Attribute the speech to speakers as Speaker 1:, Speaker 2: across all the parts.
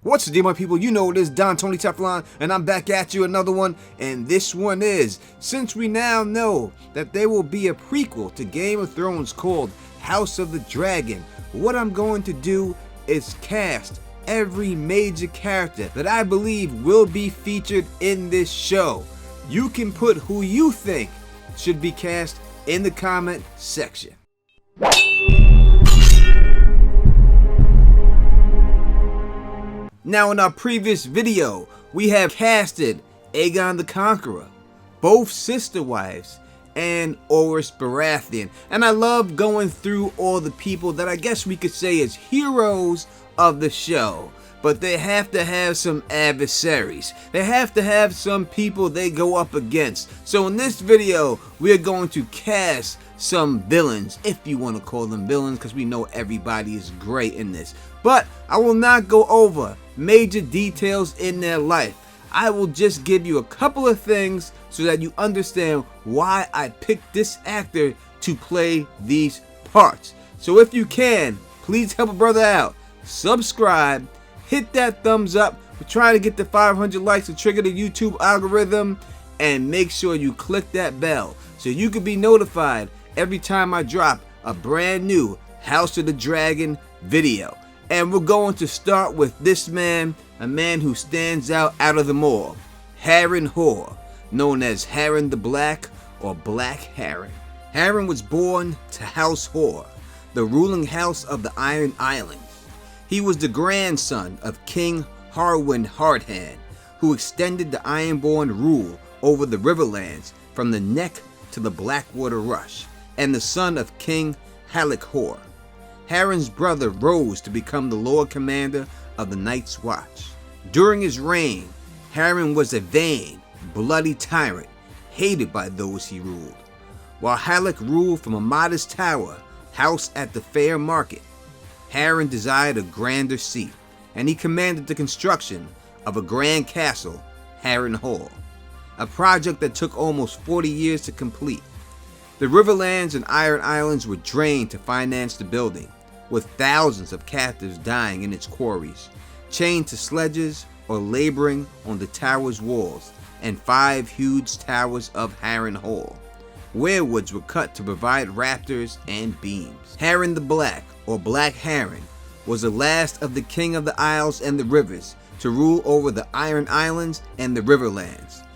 Speaker 1: What's the deal, my people? You know it is Don Tony Teflon, and I'm back at you another one. And this one is, since we now know that there will be a prequel to Game of Thrones called House of the Dragon, what I'm going to do is cast every major character that I believe will be featured in this show. You can put who you think should be cast in the comment section. Now, in our previous video, we have casted Aegon the Conqueror, both sister wives, and Orys Baratheon. And I love going through all the people that I guess we could say is heroes of the show. But they have to have some adversaries. They have to have some people they go up against. So in this video, we are going to cast some villains, if you want to call them villains, because we know everybody is great in this. But I will not go over major details in their life. I will just give you a couple of things so that you understand why I picked this actor to play these parts. So if you can, please help a brother out. Subscribe, hit that thumbs up. We're trying to get to 500 likes to trigger the YouTube algorithm, and make sure you click that bell so you can be notified every time I drop a brand new House of the Dragon video. And we're going to start with this man, a man who stands out of them all, Harren, known as Harren the Black or Black Harren. Harren was born to House Hor, the ruling house of the Iron Islands. He was the grandson of King Harwin Hardhand, who extended the Ironborn rule over the Riverlands from the Neck to the Blackwater Rush, and the son of King Hargilac. Harren's brother rose to become the Lord Commander of the Night's Watch. During his reign, Harren was a vain, bloody tyrant, hated by those he ruled. While Hargilac ruled from a modest tower housed at the fair market, Harren desired a grander seat, and he commanded the construction of a grand castle, Harrenhal, a project that took almost 40 years to complete. The Riverlands and Iron Islands were drained to finance the building, with thousands of captives dying in its quarries, chained to sledges or laboring on the tower's walls and 5 huge towers of Harrenhal. Weirwoods were cut to provide rafters and beams. Harren the Black, or Black Harren, was the last of the King of the Isles and the Rivers to rule over the Iron Islands and the Riverlands.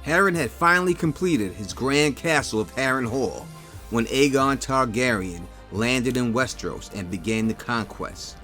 Speaker 1: Harren had finally completed his grand castle of Harrenhal when Aegon Targaryen landed in Westeros and began the conquest.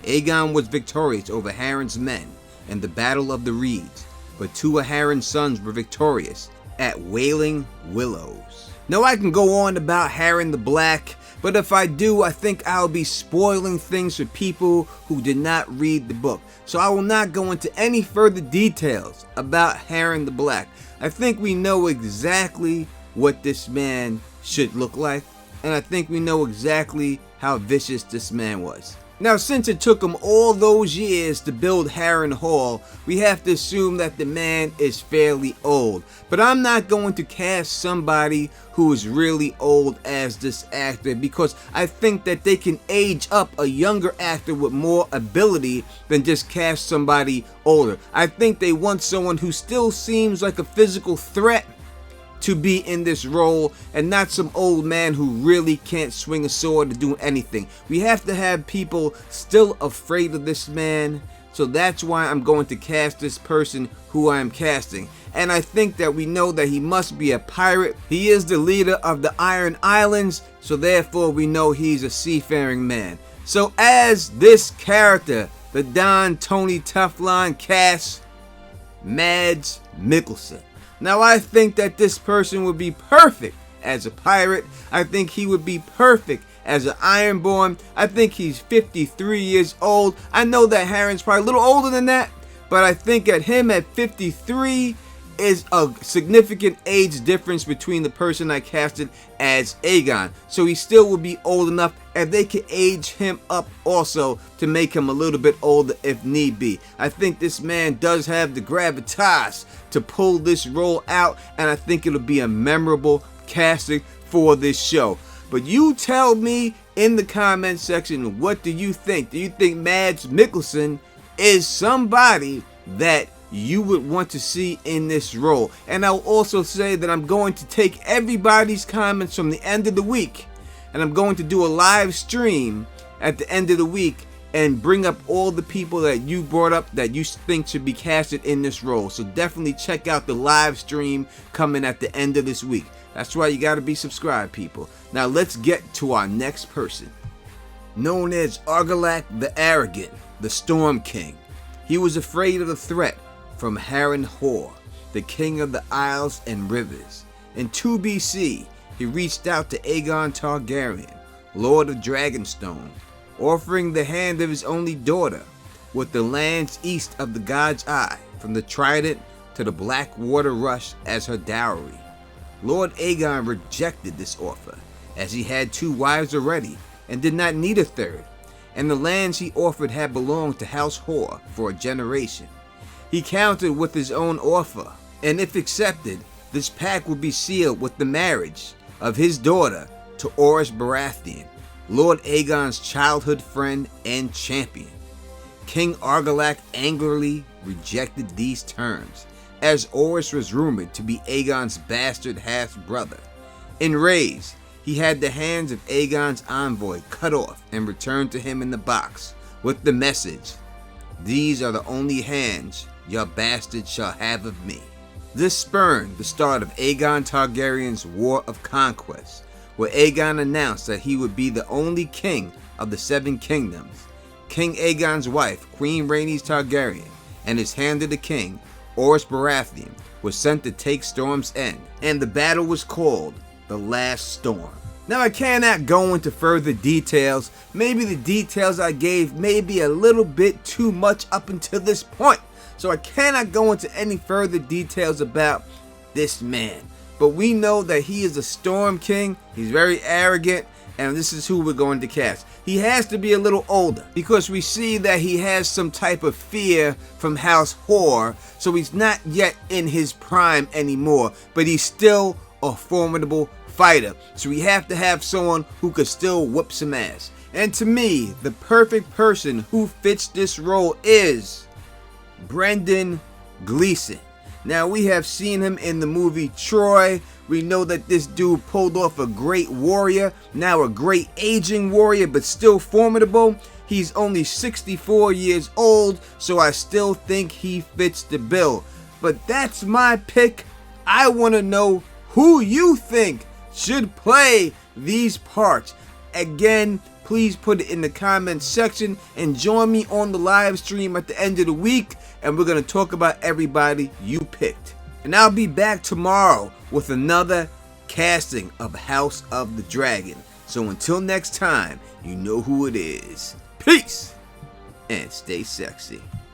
Speaker 1: Aegon was victorious over Harren's men in the Battle of the Reeds, but 2 of Harren's sons were victorious at Wailing Willows. Now, I can go on about Harren the Black, but if I do, I think I'll be spoiling things for people who did not read the book. So I will not go into any further details about Harren the Black. I think we know exactly what this man should look like, and I think we know exactly how vicious this man was. Now, since it took him all those years to build Harrenhal, we have to assume that the man is fairly old. But I'm not going to cast somebody who is really old as this actor, because I think that they can age up a younger actor with more ability than just cast somebody older. I think they want someone who still seems like a physical threat to be in this role, and not some old man who really can't swing a sword to do anything. We have to have people still afraid of this man, so that's why I'm going to cast this person who I am casting. And I think that we know that he must be a pirate. He is the leader of the Iron Islands, so therefore we know he's a seafaring man. So as this character, the Don Tony Teflon casts Mads Mikkelsen. Now, I think that this person would be perfect as a pirate. I think he would be perfect as an Ironborn. I think he's 53 years old. I know that Harren's probably a little older than that, but I think at him at 53 is a significant age difference between the person I casted as Aegon. So he still would be old enough, and they could age him up also to make him a little bit older if need be. I think this man does have the gravitas to pull this role out, and I think it'll be a memorable casting for this show. But you tell me in the comment section, what do you think? Do you think Mads Mikkelsen is somebody that you would want to see in this role. And I'll also say that I'm going to take everybody's comments from the end of the week, and I'm going to do a live stream at the end of the week and bring up all the people that you brought up that you think should be casted in this role. So definitely check out the live stream coming at the end of this week. That's why you got to be subscribed, people. Now let's get to our next person. Known as Argilac the Arrogant, the Storm King. He was afraid of the threat from Harren, the king of the Isles and Rivers. In 2 BC, he reached out to Aegon Targaryen, Lord of Dragonstone, offering the hand of his only daughter with the lands east of the God's Eye, from the Trident to the Black Water Rush, as her dowry. Lord Aegon rejected this offer, as he had 2 wives already and did not need a third, and the lands he offered had belonged to House Hor for a generation. He countered with his own offer, and if accepted, this pact would be sealed with the marriage of his daughter to Orys Baratheon, Lord Aegon's childhood friend and champion. King Argilac angrily rejected these terms, as Orys was rumored to be Aegon's bastard half-brother. Enraged, he had the hands of Aegon's envoy cut off and returned to him in the box with the message, "These are the only hands your bastard shall have of me." This spurned the start of Aegon Targaryen's War of Conquest, where Aegon announced that he would be the only king of the 7 kingdoms. King Aegon's wife, Queen Rhaenys Targaryen, and his hand of the king, Orys Baratheon, was sent to take Storm's End, and the battle was called the Last Storm. Now I cannot go into further details. Maybe the details I gave may be a little bit too much up until this point, so I cannot go into any further details about this man. But we know that he is a Storm King, he's very arrogant, and this is who we're going to cast. He has to be a little older, because we see that he has some type of fear from House Hor, so he's not yet in his prime anymore, but he's still a formidable fighter. So we have to have someone who could still whoop some ass. And to me, the perfect person who fits this role is Brendan Gleeson. Now, we have seen him in the movie Troy. We know that this dude pulled off a great warrior, now a great aging warrior, but still formidable. He's only 64 years old, so I still think he fits the bill. But that's my pick. I want to know who you think should play these parts. Again, please put it in the comments section and join me on the live stream at the end of the week, and we're going to talk about everybody you picked. And I'll be back tomorrow with another casting of House of the Dragon. So until next time, you know who it is. Peace and stay sexy.